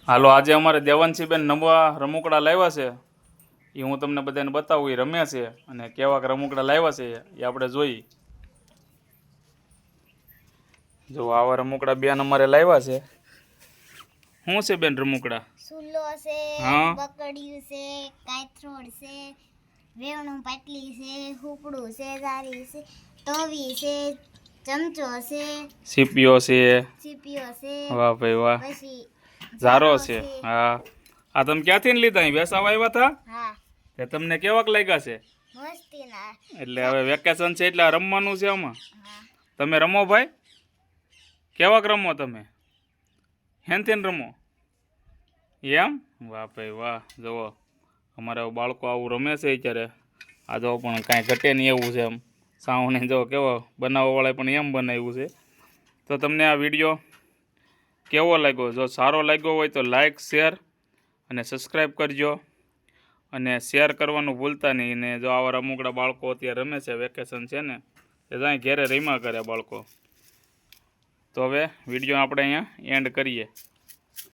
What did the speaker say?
હાલો આજે અમારે દેવાંશીબેન નવા રમકડા લાવ્યા છે એ હું તમને બધાને બતાવું એ રમે છે અને કેવા રમકડા લાવ્યા છે એ આપણે જોઈ જો આવા રમકડા બેન અમારે લાવ્યા છે શું છે બેન રમકડા સુલો છે હા બકડીયું છે કાથરોડ છે વેવણું પાટલી છે હુકડું છે જારી છે તવી છે ચમચો છે સીપીઓ છે સીપીઓ છે વાહ ભાઈ વાહ પછી ઝારો છે હા આ તમે ક્યાંથી લીધા અહીં વેસાવા આવ્યા હતા હા તે તમને કેવાક લાગ્યા છે મસ્તીના એટલે હવે વેકેશન છે એટલે રમવાનું છે આમાં હા તમે રમો ભાઈ કેવાક રમો તમે હેનથી રમો એમ વાહ ભાઈ વાહ જુઓ અમારા બાળકો આવું રમે છે અત્યારે આ જો પણ કાંઈ ઘટે નહીં એવું છે એમ સાવને જો કેવો બનાવવાવાળાએ પણ એમ બનાવ્યું છે તો તમને આ વિડીયો કેવો લાગ્યો જો સારો લાગ્યો હોય તો લાઈક શેર અને સબસ્ક્રાઈબ કરજો અને શેર કરવાનું ભૂલતા નહીં ને જો આવા રમકડા બાળકો અત્યારે રમે છે વેકેશન છે ને એ ત્યાં ઘેરે રમ્યા કરે બાળકો તો હવે વિડીયો આપણે અહીંયા એન્ડ કરીએ